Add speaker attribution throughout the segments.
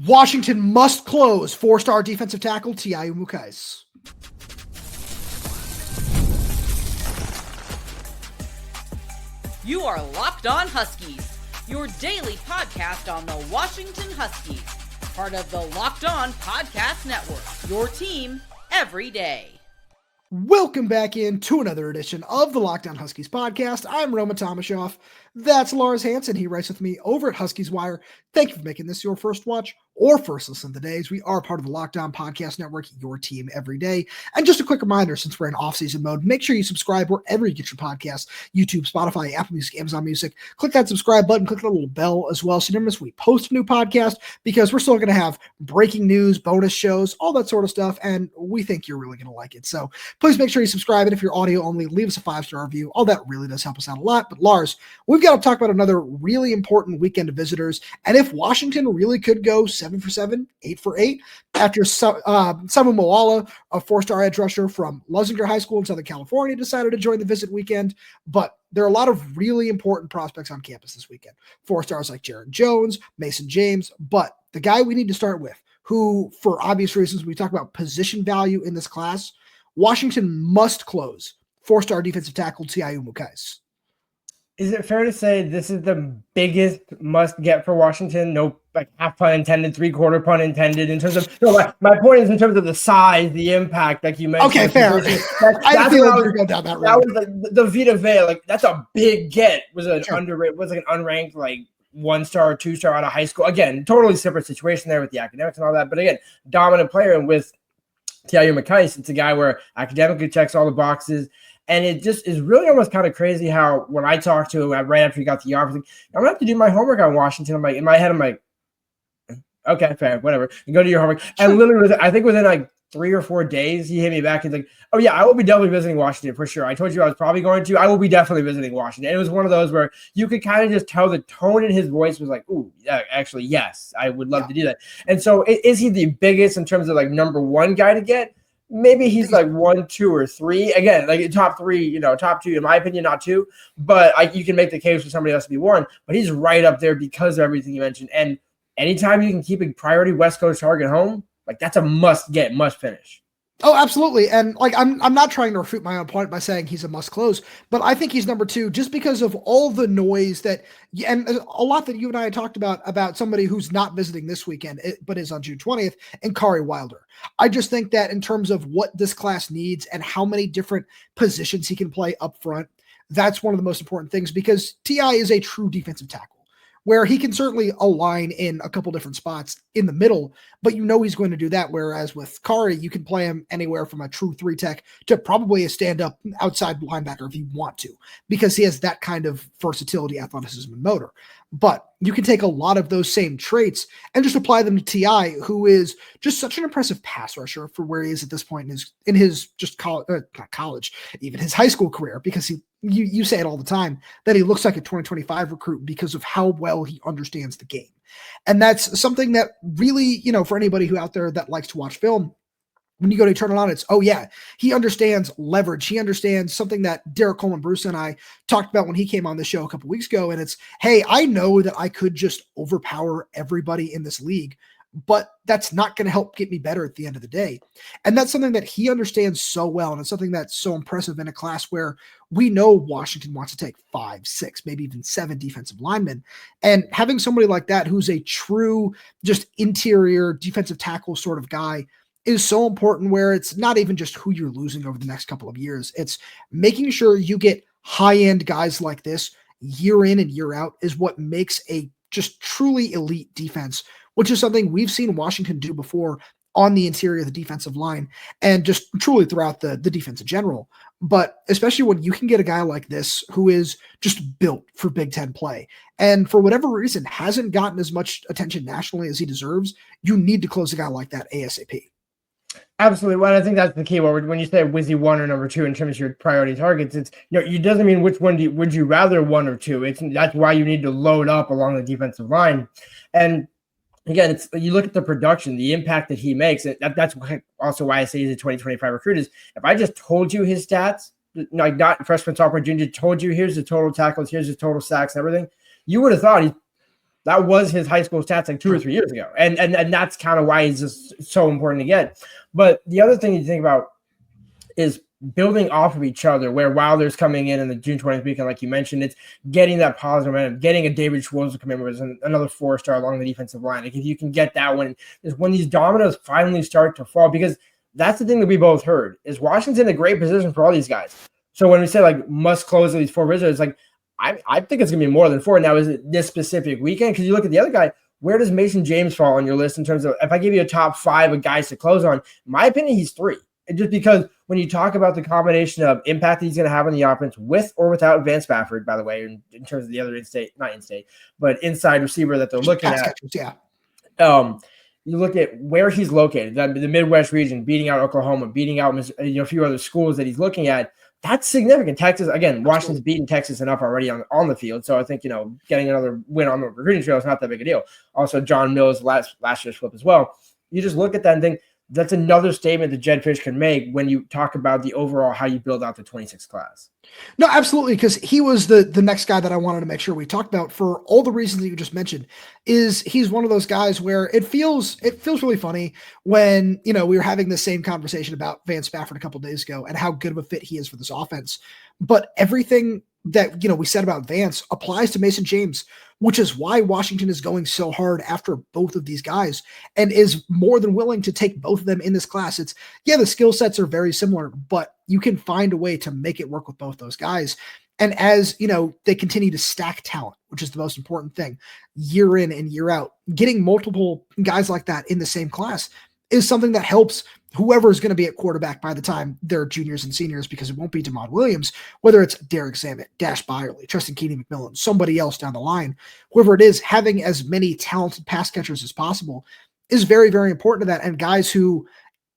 Speaker 1: Washington must close four-star defensive tackle Umu-Cais.
Speaker 2: You are Locked On Huskies, your daily podcast on the Washington Huskies, part of the Locked On Podcast Network, your team every day.
Speaker 1: Welcome back in to another edition of the Locked On Huskies podcast. I'm Tomashoff. That's Lars Hanson. He writes with me over at Huskies Wire. Thank you for making this your first watch or first listen today, as we are part of the Locked On Podcast Network, your team every day. And just a quick reminder, since we're in off-season mode, make sure you subscribe wherever you get your podcasts, YouTube, Spotify, Apple Music, Amazon Music. Click that subscribe button, click the little bell as well, so you never miss when we post a new podcast, because we're still going to have breaking news, bonus shows, all that sort of stuff, and we think you're really going to like it. So please make sure you subscribe, and if you're audio only, leave us a 5-star review. All that really does help us out a lot. But Lars, we've got to talk about another really important weekend of visitors, and if Washington really could go 7 for 7, 8 for 8, after Samu Moala, a 4-star edge rusher from Lusinger High School in Southern California, decided to join the visit weekend. But there are a lot of really important prospects on campus this weekend. 4 stars like Jeron Jones, Mason James, but the guy we need to start with, who, for obvious reasons, we talk about position value in this class, Washington must close 4-star defensive tackle Umu-Cais.
Speaker 3: Is it fair to say this is the biggest must get for Washington? No, like half pun intended, 3/4 pun intended. In terms of my point is in terms of the size, the impact, like you mentioned.
Speaker 1: Okay, fair. I feel like go down that road.
Speaker 3: That was like the Vyhlidal, like that's a big get. Was an underrated, was like an unranked like 1-star or 2-star out of high school. Again, totally separate situation there with the academics and all that. But again, dominant player, and with Umu-Cais, it's a guy where academically checks all the boxes. And it just is really almost kind of crazy how when I talked to him right after he got the offer, like, I'm going to have to do my homework on Washington. I'm like, in my head, I'm like, okay, fair, whatever. You go do your homework. And literally, I think within like 3 or 4 days, he hit me back. He's like, oh, yeah, I will be definitely visiting Washington for sure. I told you I was probably going to. I will be definitely visiting Washington. And it was one of those where you could kind of just tell the tone in his voice was like, ooh, yeah, actually, yes, I would love to do that. And so is he the biggest in terms of like number one guy to get? Maybe he's like 1, 2, or 3. Again, like top 3, top 2, in my opinion, not 2. But you can make the case for somebody else to be 1. But he's right up there because of everything you mentioned. And anytime you can keep a priority West Coast target home, like that's a must get, must finish.
Speaker 1: Oh, absolutely. And like I'm not trying to refute my own point by saying he's a must close, but I think he's number 2 just because of all the noise that, and a lot that you and I had talked about somebody who's not visiting this weekend, but is on June 20th, and Kari Wilder. I just think that in terms of what this class needs and how many different positions he can play up front, that's one of the most important things, because T.I. is a true defensive tackle, where he can certainly align in a couple different spots in the middle, but he's going to do that. Whereas with Kari, you can play him anywhere from a true 3-tech to probably a stand-up outside linebacker if you want to, because he has that kind of versatility, athleticism, and motor. But you can take a lot of those same traits and just apply them to T.I., who is just such an impressive pass rusher for where he is at this point in his just not college, even his high school career, because you say it all the time that he looks like a 2025 recruit because of how well he understands the game. And that's something that really, for anybody who out there that likes to watch film, when you go to turn it on, it's, oh yeah, he understands leverage. He understands something that Derek Coleman Bruce and I talked about when he came on the show a couple weeks ago. And it's, hey, I know that I could just overpower everybody in this league, but that's not going to help get me better at the end of the day. And that's something that he understands so well. And it's something that's so impressive in a class where we know Washington wants to take 5, 6, maybe even 7 defensive linemen. And having somebody like that, who's a true just interior defensive tackle sort of guy, is so important, where it's not even just who you're losing over the next couple of years. It's making sure you get high-end guys like this year in and year out is what makes a just truly elite defense, which is something we've seen Washington do before on the interior of the defensive line and just truly throughout the defense in general. But especially when you can get a guy like this who is just built for Big Ten play and for whatever reason hasn't gotten as much attention nationally as he deserves, you need to close a guy like that ASAP.
Speaker 3: Absolutely. Well, I think that's the key. When you say was he 1 or number 2 in terms of your priority targets, it's it doesn't mean which one would you rather 1 or 2. That's why you need to load up along the defensive line. And again, you look at the production, the impact that he makes. That's also why I say he's a 2025 recruit. Is if I just told you his stats, like not freshman, sophomore, junior, told you here's the total tackles, here's the total sacks, and everything, you would have thought That was his high school stats like 2 or 3 years ago. And that's kind of why he's just so important to get. But the other thing you think about is building off of each other, where Wilder's coming in the June 20th weekend, like you mentioned, it's getting that positive momentum, getting a David Schwartz to come in with another 4-star along the defensive line. Like if you can get that one, is when these dominoes finally start to fall, because that's the thing that we both heard is Washington in a great position for all these guys. So when we say like must close at least 4 visitors, like I think it's going to be more than 4. Now, is it this specific weekend? Because you look at the other guy, where does Mason James fall on your list in terms of, if I give you a top 5 of guys to close on, in my opinion, he's 3. And just because when you talk about the combination of impact that he's going to have on the offense with or without Van Spafford, by the way, in terms of the other but inside receiver that they're looking at. You look at where he's located, the Midwest region, beating out Oklahoma, beating out a few other schools that he's looking at. That's significant. Texas, again, Washington's beaten Texas enough already on the field. So I think, getting another win on the recruiting trail is not that big a deal. Also, John Mills last year's flip as well. You just look at that and think, that's another statement that Jedd Fisch can make when you talk about the overall how you build out the 26 class.
Speaker 1: No, absolutely, because he was the next guy that I wanted to make sure we talked about for all the reasons that you just mentioned. Is he's one of those guys where it feels really funny when we were having the same conversation about Van Spafford a couple of days ago and how good of a fit he is for this offense, but everything that we said about Vance applies to Mason James, which is why Washington is going so hard after both of these guys and is more than willing to take both of them in this class. It's the skill sets are very similar, but you can find a way to make it work with both those guys. And as they continue to stack talent, which is the most important thing, year in and year out, getting multiple guys like that in the same class is something that helps whoever is going to be at quarterback by the time they're juniors and seniors, because it won't be Damon Williams, whether it's Derek Zammit, Dash Byerly, Tristan Keeney McMillan, somebody else down the line, whoever it is, having as many talented pass catchers as possible is very, very important to that. And guys who,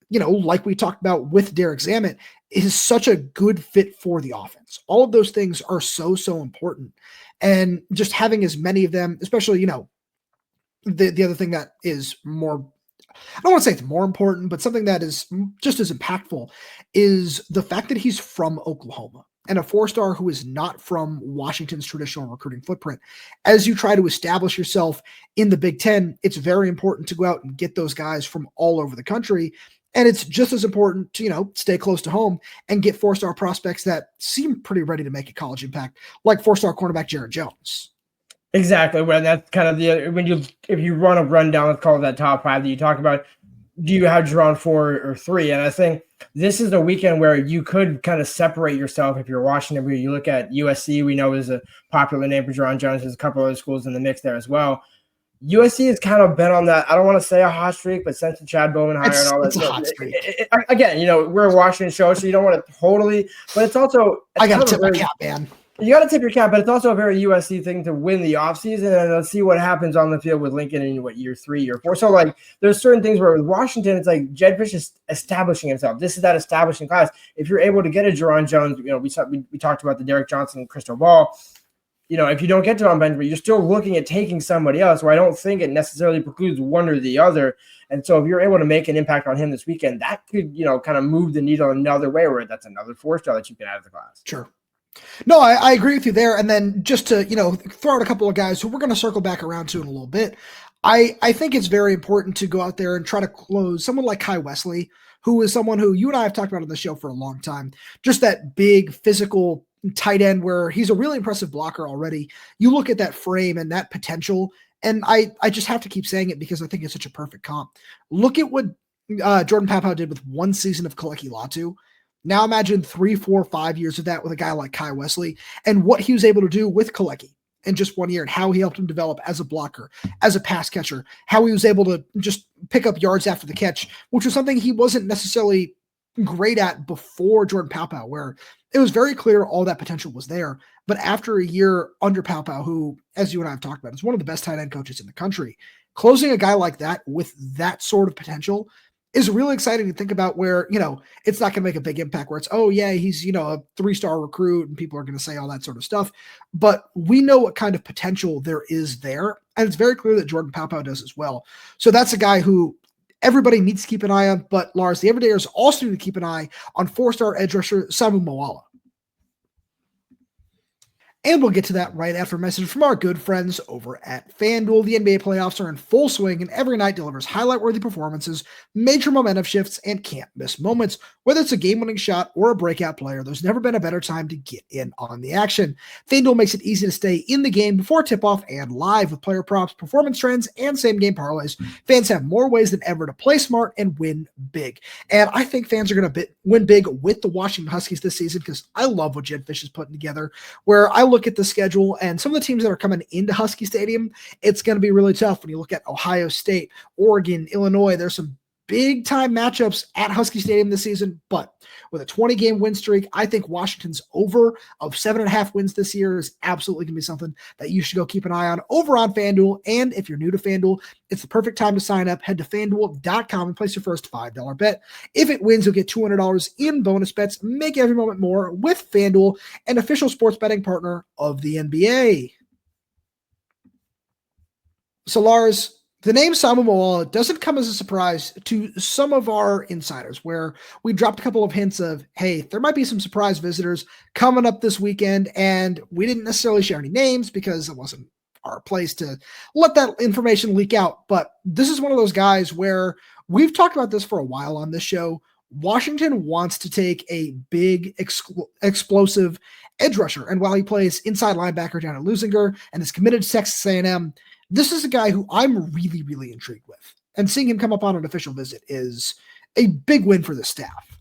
Speaker 1: like we talked about with Derek Zammit, is such a good fit for the offense. All of those things are so, so important. And just having as many of them, especially, the other thing that is more, I don't want to say it's more important, but something that is just as impactful is the fact that he's from Oklahoma and a 4-star who is not from Washington's traditional recruiting footprint. As you try to establish yourself in the Big Ten, it's very important to go out and get those guys from all over the country. And it's just as important to, stay close to home and get 4-star prospects that seem pretty ready to make a college impact, like 4-star cornerback Jeron Jones.
Speaker 3: Exactly. Well, that's kind of if you run a rundown, let's call it that top 5 that you talk about, do you have Jeron 4 or 3? And I think this is the weekend where you could kind of separate yourself if you're Washington. Where you look at USC, we know is a popular name for Jeron Jones. There's a couple other schools in the mix there as well. USC has kind of been on that, I don't want to say a hot streak, but since the Chad Bowman hire and all that.
Speaker 1: It's a hot streak.
Speaker 3: Again, we're a Washington show, so you don't want to totally, but it's also.
Speaker 1: I got to tip my cap, man.
Speaker 3: You got to tip your cap, but it's also a very USC thing to win the offseason, and let's see what happens on the field with Lincoln in year 3, year 4. So, there's certain things where with Washington, it's like Jedd Fisch is establishing himself. This is that establishing class. If you're able to get a Jeron Jones, we talked about the Derek Johnson, crystal ball. If you don't get to on Benjamin, you're still looking at taking somebody else, where I don't think it necessarily precludes one or the other. And so if you're able to make an impact on him this weekend, that could, kind of move the needle another way, where that's another 4-star that you can add to the class.
Speaker 1: Sure. No, I agree with you there. And then just to, throw out a couple of guys who we're going to circle back around to in a little bit. I think it's very important to go out there and try to close someone like Kai Wesley, who is someone who you and I have talked about on the show for a long time. Just that big physical tight end where he's a really impressive blocker already. You look at that frame and that potential, and I just have to keep saying it because I think it's such a perfect comp. Look at what Jordan Papow did with 1 season of Kaleki Latu. Now imagine 3, 4, 5 years of that with a guy like Kai Wesley and what he was able to do with Kaleki in just 1 year and how he helped him develop as a blocker, as a pass catcher, how he was able to just pick up yards after the catch, which was something he wasn't necessarily great at before Jordan Papow, where it was very clear all that potential was there. But after a year under Papow, who, as you and I have talked about, is one of the best tight end coaches in the country, closing a guy like that with that sort of potential is really exciting to think about, where, it's not going to make a big impact where it's, oh yeah, he's, a 3-star recruit and people are going to say all that sort of stuff. But we know what kind of potential there is there. And it's very clear that Jordan Papow does as well. So that's a guy who everybody needs to keep an eye on. But Lars, the everydayers also need to keep an eye on 4-star edge rusher Samu Moala. And we'll get to that right after a message from our good friends over at FanDuel. The NBA playoffs are in full swing, and every night delivers highlight-worthy performances, major momentum shifts, and can't-miss moments. Whether it's a game-winning shot or a breakout player, there's never been a better time to get in on the action. FanDuel makes it easy to stay in the game before tip-off and live with player props, performance trends, and same-game parlays. Fans have more ways than ever to play smart and win big. And I think fans are going to win big with the Washington Huskies this season because I love what Jedd Fisch is putting together, where I look at the schedule and some of the teams that are coming into Husky Stadium, it's going to be really tough. When you look at Ohio State, Oregon, Illinois, there's some big time matchups at Husky Stadium this season, but with a 20-game win streak, I think Washington's over of 7.5 wins this year is absolutely going to be something that you should go keep an eye on over on FanDuel. And if you're new to FanDuel, it's the perfect time to sign up. Head to FanDuel.com and place your first $5 bet. If it wins, you'll get $200 in bonus bets. Make every moment more with FanDuel, an official sports betting partner of the NBA. So Lars, the name Samu Moala doesn't come as a surprise to some of our insiders, where we dropped a couple of hints of, hey, there might be some surprise visitors coming up this weekend, and we didn't necessarily share any names because it wasn't our place to let that information leak out. But this is one of those guys where we've talked about this for a while on this show. Washington wants to take a big, explosive edge rusher, and while he plays inside linebacker down at Lusinger and is committed to Texas A&M, this is a guy who I'm really, really intrigued with. And seeing him come up on an official visit is a big win for the staff.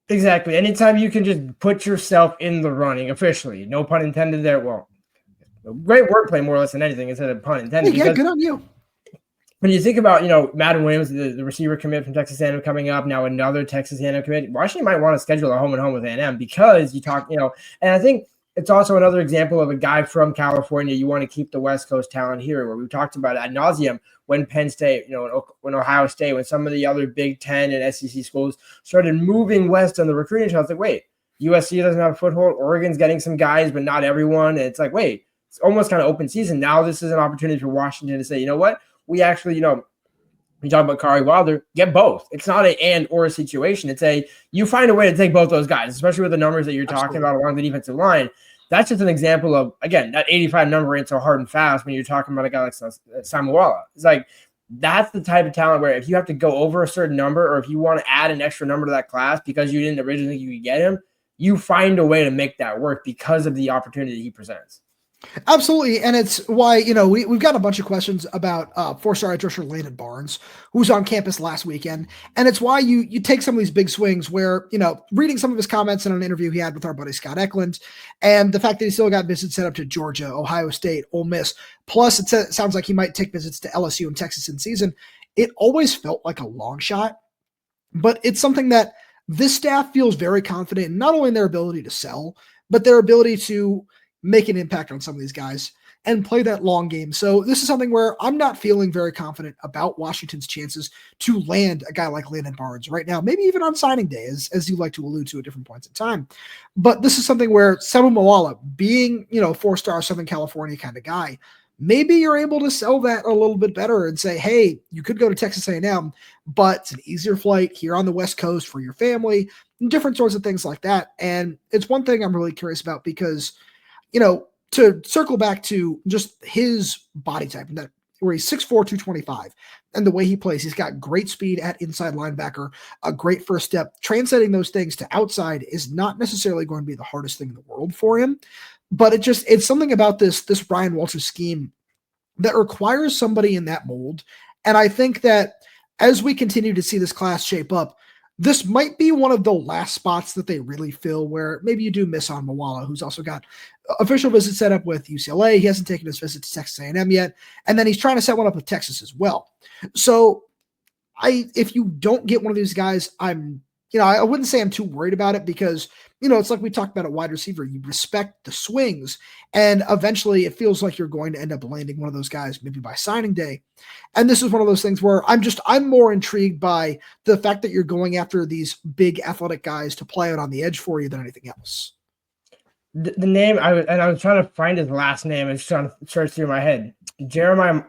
Speaker 3: Exactly. Anytime you can just put yourself in the running officially, no pun intended there. Well, great wordplay more or less than anything instead of pun intended.
Speaker 1: Yeah, good on you.
Speaker 3: When you think about, Madden Williams, the receiver commit from Texas A&M coming up, now another Texas A&M commit, Washington might want to schedule a home-and-home with A&M because you talk, and I think it's also another example of a guy from California. You want to keep the West Coast talent here, where we talked about ad nauseum when Penn State, when Ohio State, when some of the other Big Ten and SEC schools started moving west on the recruiting trail. It's like, wait, USC doesn't have a foothold. Oregon's getting some guys, but not everyone. And it's like, wait, it's almost kind of open season. Now this is an opportunity for Washington to say, you know what? We actually, we talk about Kari Wilder, get both. It's not an and or situation. It's you find a way to take both those guys, especially with the numbers that you're talking about along the defensive line. That's just an example of, again, that 85 number ain't so hard and fast when you're talking about a guy like Samu Moala. It's like, that's the type of talent where if you have to go over a certain number, or if you want to add an extra number to that class because you didn't originally think you could get him, you find a way to make that work because of the opportunity he presents.
Speaker 1: Absolutely. And it's why, we've got a bunch of questions about four-star edge rusher Landon Barnes, who was on campus last weekend. And it's why you take some of these big swings where, reading some of his comments in an interview he had with our buddy Scott Eklund, and the fact that he still got visits set up to Georgia, Ohio State, Ole Miss, plus it sounds like he might take visits to LSU and Texas in season. It always felt like a long shot, but it's something that this staff feels very confident in, not only in their ability to sell, but their ability to make an impact on some of these guys and play that long game. So this is something where I'm not feeling very confident about Washington's chances to land a guy like Landon Barnes right now, maybe even on signing day, as you like to allude to at different points in time. But this is something where Samu Moala, being, four-star Southern California kind of guy, maybe you're able to sell that a little bit better and say, hey, you could go to Texas A&M, but it's an easier flight here on the West Coast for your family, and different sorts of things like that. And it's one thing I'm really curious about because to circle back to just his body type, and that where he's 6'4", 225, and the way he plays, he's got great speed at inside linebacker, a great first step. Translating those things to outside is not necessarily going to be the hardest thing in the world for him, but it's something about this Brian Walters scheme that requires somebody in that mold. And I think that as we continue to see this class shape up, this might be one of the last spots that they really fill where maybe you do miss on Moala, who's also got official visits set up with UCLA. He hasn't taken his visit to Texas A&M yet. And then he's trying to set one up with Texas as well. So if you don't get one of these guys, I wouldn't say I'm too worried about it because, it's like we talked about at wide receiver. You respect the swings, and eventually it feels like you're going to end up landing one of those guys maybe by signing day. And this is one of those things where I'm more intrigued by the fact that you're going after these big athletic guys to play out on the edge for you than anything else.
Speaker 3: The name, I was trying to find his last name. I was trying to search through my head. Jeremiah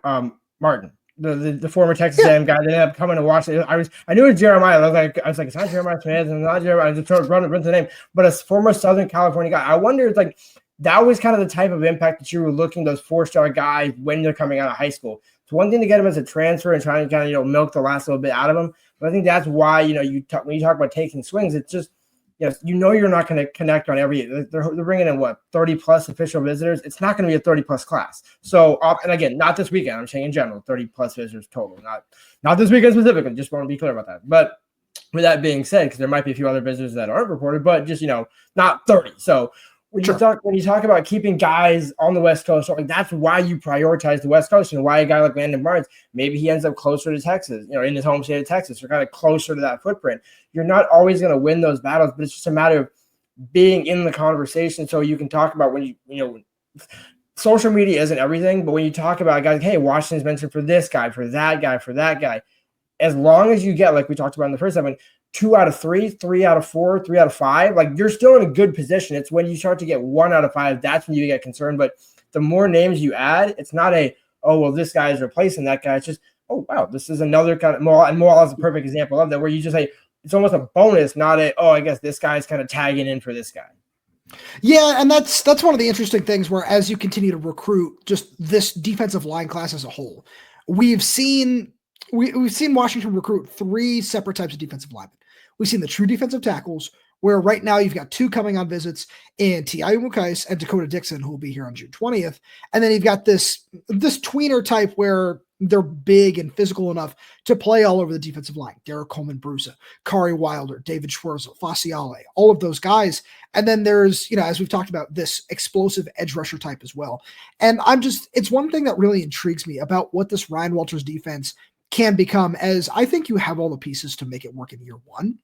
Speaker 3: Martin. The former Texas A&M guy that ended up coming to Washington. I knew it was Jeremiah. I was like, it's not Jeremiah Smith, it's not Jeremiah. I just run the name, but a former Southern California guy. I wonder, that was kind of the type of impact that you were looking those 4-star guys when they're coming out of high school. It's one thing to get them as a transfer and trying to kind of, milk the last little bit out of them. But I think that's why, when you talk about taking swings, it's just, you're not going to connect on every. They're bringing in 30 plus official visitors. It's not going to be a 30 plus class. So, and again, not this weekend. I'm saying in general, 30 plus visitors total, not this weekend specifically. Just want to be clear about that. But with that being said, because there might be a few other visitors that aren't reported, but just not 30. So when you talk about keeping guys on the West Coast, that's why you prioritize the West Coast, and why a guy like Landon Barnes, maybe he ends up closer to Texas, in his home state of Texas, or kind of closer to that footprint. You're not always going to win those battles, but it's just a matter of being in the conversation so you can talk about when social media isn't everything, but when you talk about guys, hey, Washington's mentioned for this guy, for that guy, as long as you get, like we talked about in the first segment, 2 out of 3, 3 out of 4, 3 out of 5, you're still in a good position. It's when you start to get 1 out of 5, that's when you get concerned. But the more names you add, it's not this guy is replacing that guy. It's just, oh, wow, this is another kind of Moala, and Moala is a perfect example of that, where you just say it's almost a bonus, not I guess this guy's kind of tagging in for this guy.
Speaker 1: Yeah, and that's one of the interesting things where as you continue to recruit just this defensive line class as a whole, we've seen Washington recruit 3 separate types of defensive linemen. We've seen the true defensive tackles, where right now you've got 2 coming on visits in Umu-Cais and Dakota Dixon, who will be here on June 20th. And then you've got this tweener type where they're big and physical enough to play all over the defensive line. Derek Coleman-Brusa, Kari Wilder, David Schwarzel, Fa Siale, all of those guys. And then there's, as we've talked about, this explosive edge rusher type as well. And it's one thing that really intrigues me about what this Ryan Walters defense can become, as I think you have all the pieces to make it work in year one.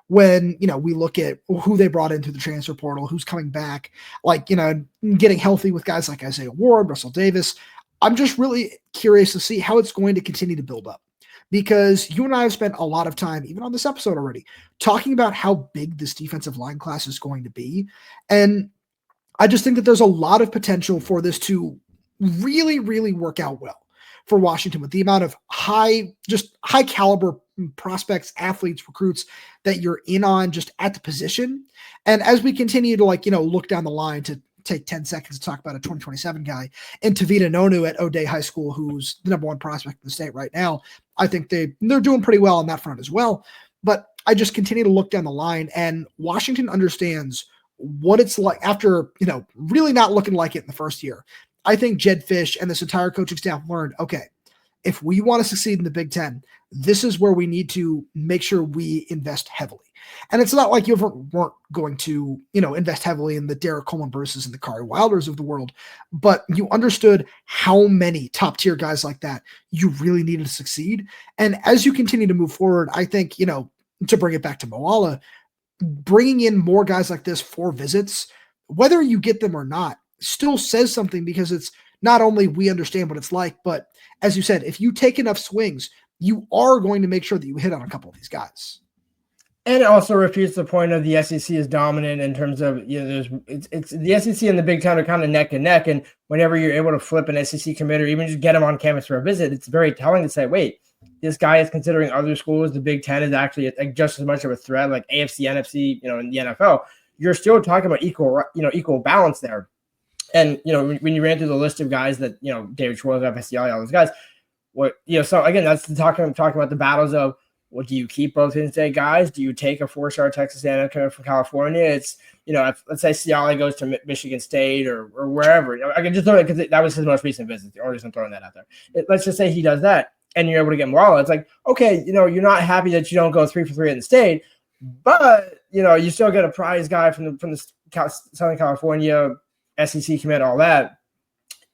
Speaker 1: When, we look at who they brought into the transfer portal, who's coming back, getting healthy with guys like Isaiah Ward, Russell Davis. I'm just really curious to see how it's going to continue to build up, because you and I have spent a lot of time, even on this episode already, talking about how big this defensive line class is going to be. And I just think that there's a lot of potential for this to really, really work out well for Washington, with the amount of high caliber prospects, athletes, recruits that you're in on just at the position. And as we continue to look down the line, to take 10 seconds to talk about a 2027 guy and Tavita Nonu at O'Day High School, who's the number 1 prospect in the state right now, I think they're doing pretty well on that front as well. But I just continue to look down the line, and Washington understands what it's like after, really not looking like it in the first year. I think Jedd Fisch and this entire coaching staff learned, okay, if we want to succeed in the Big Ten, this is where we need to make sure we invest heavily. And it's not like you weren't going to, invest heavily in the Derek Coleman-Bruces and the Kari Wilders of the world, but you understood how many top-tier guys like that you really needed to succeed. And as you continue to move forward, I think, to bring it back to Moala, bringing in more guys like this for visits, whether you get them or not, still says something, because it's not only we understand what it's like, but as you said, if you take enough swings, you are going to make sure that you hit on a couple of these guys.
Speaker 3: And it also refutes the point of the SEC is dominant in terms of, it's the SEC and the Big Ten are kind of neck and neck. And whenever you're able to flip an SEC commit or even just get them on campus for a visit, it's very telling to say, wait, this guy is considering other schools. The Big Ten is actually just as much of a threat, like AFC, NFC, in the NFL. You're still talking about equal balance there. And, when you ran through the list of guys that, David Schwarzer, Fa Siale, all those guys, so again, that's talking about the battles of, do you keep both in-state guys? Do you take a 4-star Texas A&M coming from California? It's, if, let's say Siale goes to Michigan State or wherever, I can just throw it because that was his most recent visit. The only reason I'm throwing that out there. Let's just say he does that and you're able to get Moala. It's like, okay, you're not happy that you don't go 3 for 3 in the state, but, you still get a prize guy from the Southern California SEC commit, all that,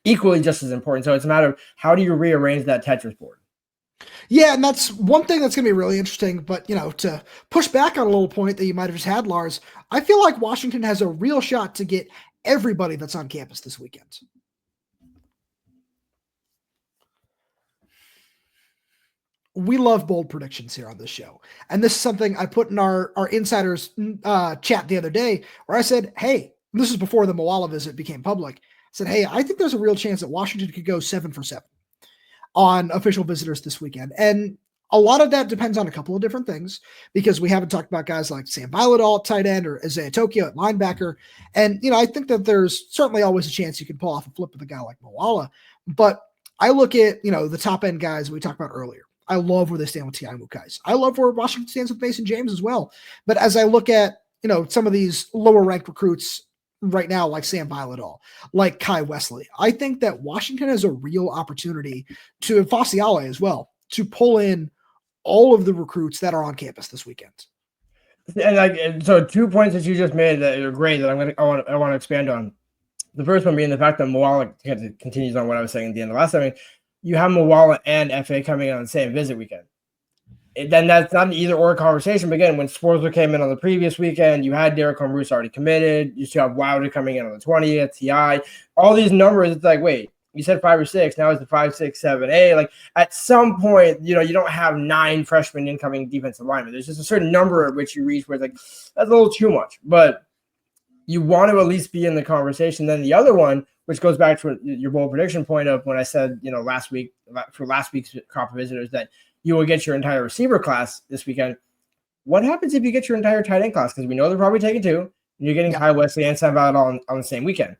Speaker 3: equally just as important. So it's a matter of how do you rearrange that Tetris board?
Speaker 1: Yeah, and that's one thing that's going to be really interesting. But, to push back on a little point that you might have just had, Lars, I feel like Washington has a real shot to get everybody that's on campus this weekend. We love bold predictions here on this show. And this is something I put in our insiders chat the other day, where I said, hey, this is before the Moala visit became public. I said, hey, I think there's a real chance that Washington could go 7 for 7 on official visitors this weekend. And A lot of that depends on a couple of different things because we haven't talked about guys like Sam Vyhlidal at tight end or Ezaya Tokio at linebacker. And, I think that there's certainly always a chance you can pull off a flip with a guy like Moala. But I look at, the top end guys we talked about earlier. I love where they stand with Umu-Cais. I love where Washington stands with Mason James as well. But as I look at, some of these lower ranked recruits right now, like Sam Vyhlidal, like Kai Wesley, I think that Washington has a real opportunity to, Fa Siale as well, to pull in all of the recruits that are on campus this weekend.
Speaker 3: And so 2 points that you just made that are great that I want to expand on. The first one being the fact that Moala continues on what I was saying at the end of last time. You have Moala and FA coming on the same visit weekend. Then that's not an either or conversation. But again, when Sporsler came in on the previous weekend, you had Derek Bruce already committed. You still have Wilder coming in on the 20th, TI. All these numbers, it's like, wait, you said 5 or 6. Now it's the 5, 6, 7, 8. Like at some point, you don't have 9 freshmen incoming defensive linemen. There's just a certain number at which you reach where it's like, that's a little too much. But you want to at least be in the conversation. Then the other one, which goes back to your bold prediction point of when I said, last week for last week's crop of visitors that you will get your entire receiver class this weekend. What happens if you get your entire tight end class? Because we know they're probably taking 2, and you're getting Kai Wesley and Sam Vyhlidal on the same weekend.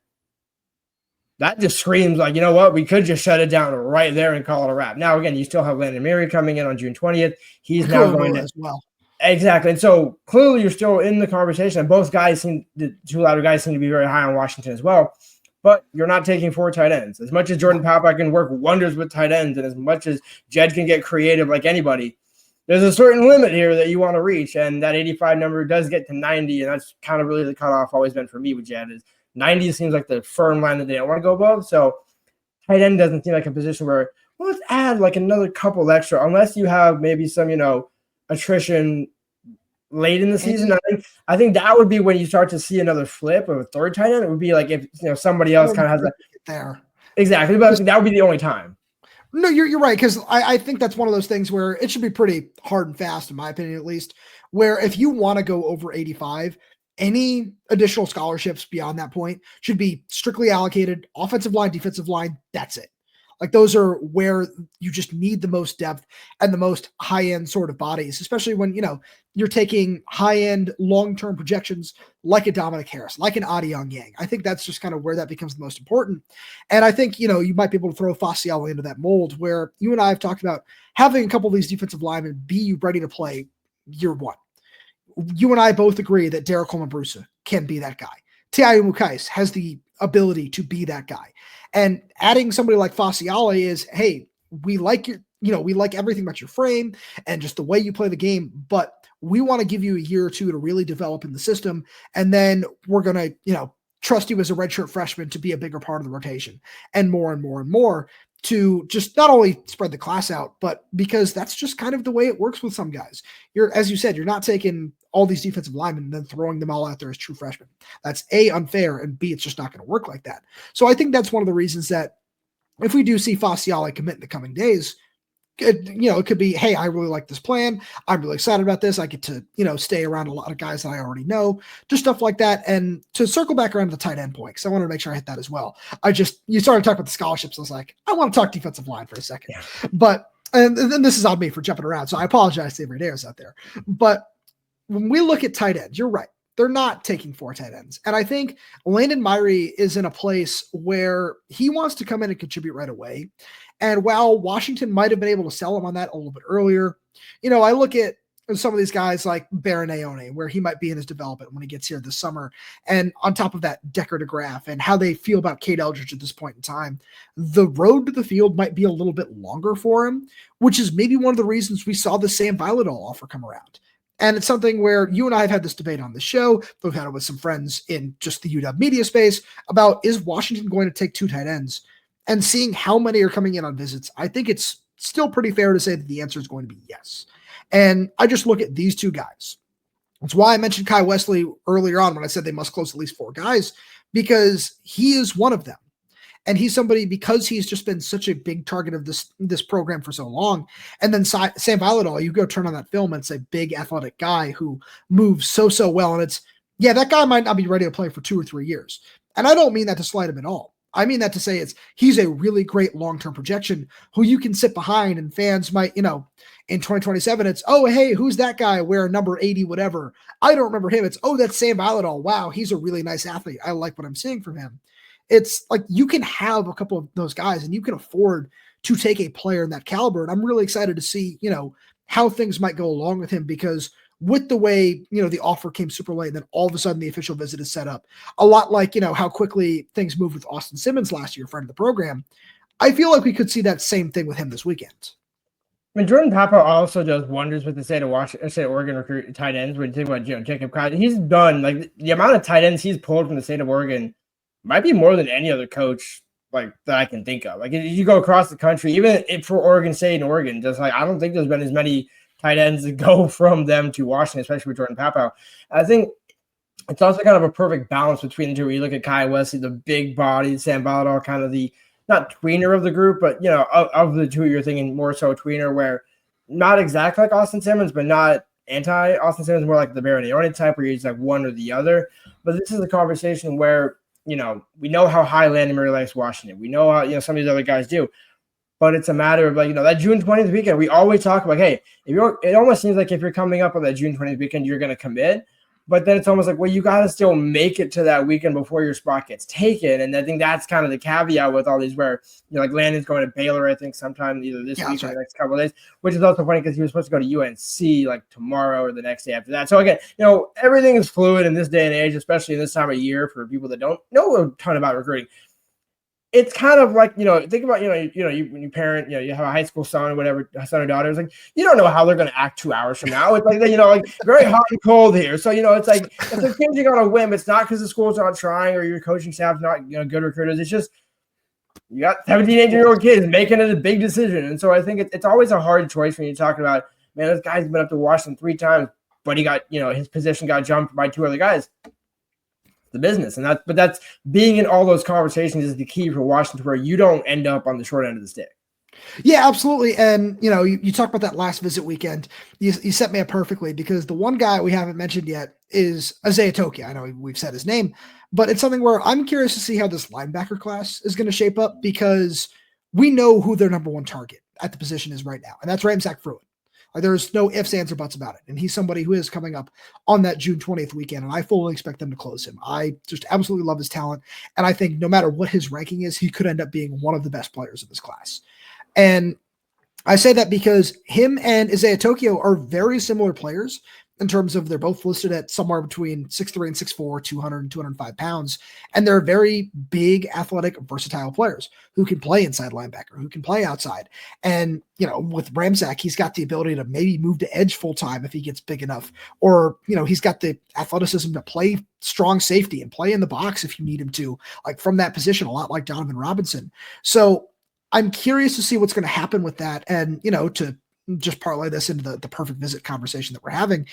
Speaker 3: That just screams like, we could just shut it down right there and call it a wrap. Now, again, you still have Landon Mary coming in on June 20th. He's now going to
Speaker 1: as well.
Speaker 3: Exactly. And so clearly you're still in the conversation. And both guys the 2 louder guys seem to be very high on Washington as well. But you're not taking 4 tight ends. As much as Jordan Papa can work wonders with tight ends, and as much as Jedd can get creative like anybody, there's a certain limit here that you want to reach. And that 85 number does get to 90. And that's kind of really the cutoff always been for me with Jedd is 90 seems like the firm line that they don't want to go above. So tight end doesn't seem like a position where, well, let's add like another couple extra, unless you have maybe some, attrition late in the season. I think that would be when you start to see another flip of a third tight end. It would be like if somebody else kind of has that
Speaker 1: there.
Speaker 3: Exactly, but that would be the only time.
Speaker 1: No, you're right, because I think that's one of those things where it should be pretty hard and fast, in my opinion, at least, where if you want to go over 85, any additional scholarships beyond that point should be strictly allocated offensive line, defensive line. That's it. Like those are where you just need the most depth and the most high-end sort of bodies, especially when, you're taking high-end long-term projections like a Dominic Harris, like an Adi Yang. I think that's just kind of where that becomes the most important. And I think, you might be able to throw Fa Siale into that mold where you and I have talked about having a couple of these defensive linemen be ready to play year one. You and I both agree that Derek Bruce can be that guy. Umu-Cais has the ability to be that guy. And adding somebody like Fa Siale is, hey, we like your, we like everything about your frame and just the way you play the game, but we want to give you a year or 2 to really develop in the system. And then we're going to, trust you as a redshirt freshman to be a bigger part of the rotation and more and more and more to just not only spread the class out, but because that's just kind of the way it works with some guys. As you said, you're not taking all these defensive linemen and then throwing them all out there as true freshmen. That's A, unfair, and B, it's just not going to work like that. So I think that's one of the reasons that if we do see Fa Siale commit in the coming days, it could be, hey, I really like this plan. I'm really excited about this. I get to, stay around a lot of guys that I already know, just stuff like that. And to circle back around to the tight end point, because I wanted to make sure I hit that as well. You started talking about the scholarships. I was like, I want to talk defensive line for a second. Yeah. But, and then this is on me for jumping around. So I apologize to every day out there. But when we look at tight ends, you're right. They're not taking 4 tight ends. And I think Landon Myrie is in a place where he wants to come in and contribute right away. And while Washington might have been able to sell him on that a little bit earlier, I look at some of these guys like Baron Aone, where he might be in his development when he gets here this summer. And on top of that, Decker DeGraff and how they feel about Cade Eldridge at this point in time, the road to the field might be a little bit longer for him, which is maybe one of the reasons we saw the Sam Vyhlidal offer come around. And it's something where you and I have had this debate on the show. We've had it with some friends in just the UW media space about, is Washington going to take 2 tight ends? And seeing how many are coming in on visits, I think it's still pretty fair to say that the answer is going to be yes. And I just look at these 2 guys. That's why I mentioned Kai Wesley earlier on when I said they must close at least 4 guys, because he is one of them. And he's somebody, because he's just been such a big target of this program for so long. And then Sam Vyhlidal, you go turn on that film and it's a big athletic guy who moves so well. And it's, yeah, that guy might not be ready to play for 2 or 3 years. And I don't mean that to slight him at all. I mean that to say he's a really great long-term projection who you can sit behind, and fans might, in 2027, it's, oh, hey, who's that guy wearing number 80, whatever. I don't remember him. It's, oh, that's Sam Vyhlidal. Wow, he's a really nice athlete. I like what I'm seeing from him. It's like you can have a couple of those guys and you can afford to take a player in that caliber. And I'm really excited to see, how things might go along with him, because with the way, the offer came super late and then all of a sudden the official visit is set up, a lot like, how quickly things moved with Austin Simmons last year, friend of the program. I feel like we could see that same thing with him this weekend.
Speaker 3: I mean, Jordan Papa also does wonders with the state of Oregon recruit tight ends. When you think about Jacob Cotton, he's done, like, the amount of tight ends he's pulled from the state of Oregon might be more than any other coach like that I can think of. Like, if you go across the country, even for Oregon State and Oregon, just like, I don't think there's been as many tight ends that go from them to Washington, especially with Jordan Papa. I think it's also kind of a perfect balance between the two. Where you look at Kai Wesley, the big body, Sam Vyhlidal, kind of the not tweener of the group, but of the two, you're thinking more so tweener, where not exactly like Austin Simmons, but not anti-Austin Simmons, more like the Baronioni type, where he's like one or the other. But this is a conversation where, we know how high Landon Murray likes Washington. We know how, some of these other guys do. But it's a matter of, like, that June 20th weekend, we always talk about, hey, it almost seems like if you're coming up on that June 20th weekend, you're going to commit. But then it's almost like, well, you got to still make it to that weekend before your spot gets taken. And I think that's kind of the caveat with all these where, like Landon's going to Baylor, I think, sometime either this week or the next couple of days, which is also funny because he was supposed to go to UNC like tomorrow or the next day after that. So again, everything is fluid in this day and age, especially in this time of year for people that don't know a ton about recruiting. It's kind of like, think about, when you parent, you have a high school son or whatever, son or daughter. It's like, you don't know how they're going to act 2 hours from now. It's like, like very hot and cold here. So, it's like, if they're changing on a whim, it's not because the school's not trying or your coaching staff's not, good recruiters. It's just, you got 17, 18-year-old kids making it a big decision. And so I think it's always a hard choice when you're talking about, man, this guy's been up to Washington 3 times, but he got, his position got jumped by 2 other guys. The business, and that's being in all those conversations is the key for Washington, where you don't end up on the short end of the stick.
Speaker 1: Yeah, absolutely. And you talk about that last visit weekend. You set me up perfectly, because the one guy we haven't mentioned yet is Ezaya Tokio. I know we've said his name, but it's something where I'm curious to see how this linebacker class is going to shape up, because we know who their number one target at the position is right now, and that's Ramsack Fruin. There's no ifs, ands, or buts about it. And he's somebody who is coming up on that June 20th weekend, and I fully expect them to close him. I just absolutely love his talent, and I think no matter what his ranking is, he could end up being one of the best players in this class. And I say that because him and Ezaya Tokio are very similar players in terms of they're both listed at somewhere between 6'3" and 6'4", 200 and 205 pounds. And they're very big, athletic, versatile players who can play inside linebacker, who can play outside. And, with Ramsack, he's got the ability to maybe move to edge full time if he gets big enough. Or, he's got the athleticism to play strong safety and play in the box if you need him to, like from that position, a lot like Donovan Robinson. So I'm curious to see what's going to happen with that. And, to just parlay this into the perfect visit conversation that we're having,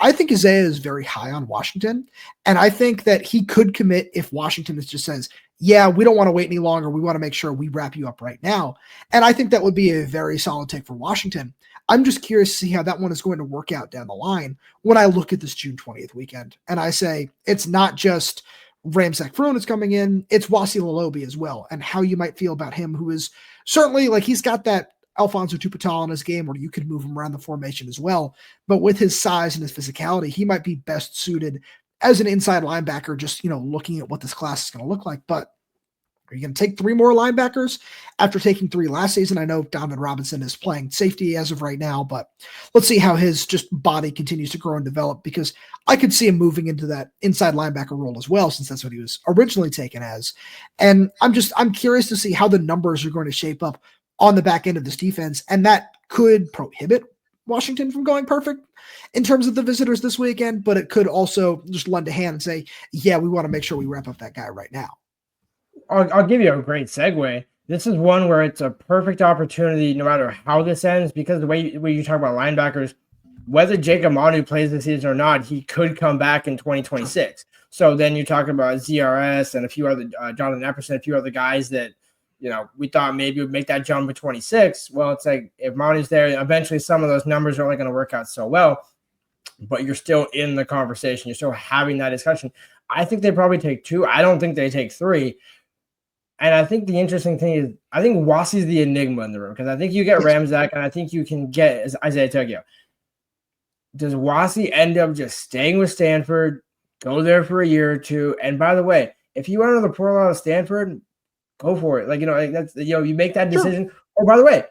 Speaker 1: I think Ezaya is very high on Washington. And I think that he could commit if Washington just says, yeah, we don't want to wait any longer. We want to make sure we wrap you up right now. And I think that would be a very solid take for Washington. I'm just curious to see how that one is going to work out down the line when I look at this June 20th weekend. And I say, it's not just Ramsack Fruin is coming in, it's Wasi Lalobi as well. And how you might feel about him, who is certainly, like, he's got that Alfonso Tupatal in his game where you could move him around the formation as well. But with his size and his physicality, he might be best suited as an inside linebacker, just, looking at what this class is going to look like. But are you going to take 3 more linebackers after taking 3 last season? I know Donovan Robinson is playing safety as of right now, but let's see how his just body continues to grow and develop, because I could see him moving into that inside linebacker role as well, since that's what he was originally taken as. And I'm curious to see how the numbers are going to shape up on the back end of this defense. And that could prohibit Washington from going perfect in terms of the visitors this weekend, but it could also just lend a hand and say, yeah, we want to make sure we wrap up that guy right now.
Speaker 3: I'll give you a great segue. This is one where it's a perfect opportunity no matter how this ends, because the way you talk about linebackers, whether Jacob Manu plays this season or not, he could come back in 2026. So then you're talking about ZRS and a few other, Jonathan Epperson, a few other guys that, we thought maybe would make that jump in 26. Well, it's like if Manu's there, eventually some of those numbers are only going to work out so well, but you're still in the conversation. You're still having that discussion. I think they probably take 2. I don't think they take 3. And I think the interesting thing is, I think Wassey's the enigma in the room because I think you get Ramczak and I think you can get Ezaya Tokio. Does Wassey end up just staying with Stanford, go there for a year or two? And by the way, if you want to the portal out of Stanford, go for it. Like, that's, you make that decision. Sure. Or by the way,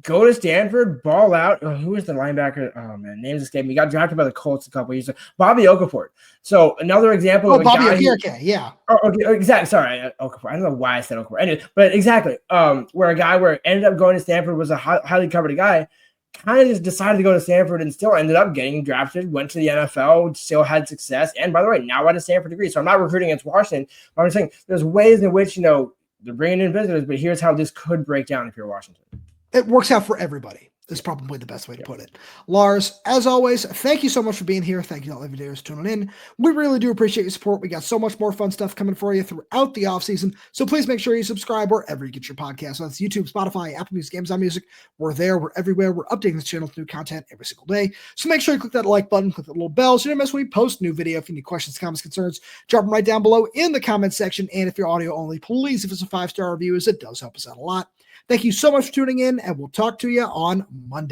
Speaker 3: go to Stanford, ball out. Oh, who is the linebacker? Oh man, names escape me. He got drafted by the Colts a couple years ago. Bobby Okafor. So another example of a
Speaker 1: Bobby
Speaker 3: guy
Speaker 1: Okirike, yeah.
Speaker 3: Oh, okay, exactly. Sorry, Okafor. I don't know why I said Okafor. Anyway, but exactly. Where a guy where ended up going to Stanford was a highly coveted guy, kind of just decided to go to Stanford and still ended up getting drafted, went to the NFL, still had success. And by the way, now at a Stanford degree. So I'm not recruiting against Washington, but I'm saying there's ways in which, they're bringing in visitors, but here's how this could break down if you're Washington.
Speaker 1: It works out for everybody is probably the best way to put it. Lars, as always, thank you so much for being here. Thank you to all of you for tuning in. We really do appreciate your support. We got so much more fun stuff coming for you throughout the offseason. So please make sure you subscribe wherever you get your podcasts. Whether it's YouTube, Spotify, Apple Music, Amazon Music. We're there. We're everywhere. We're updating this channel with new content every single day. So make sure you click that like button, click that little bell so you don't miss when we post a new video. If you need questions, comments, concerns, drop them right down below in the comment section. And if you're audio only, please, if it's a 5-star review, as it does help us out a lot. Thank you so much for tuning in, and we'll talk to you on Monday.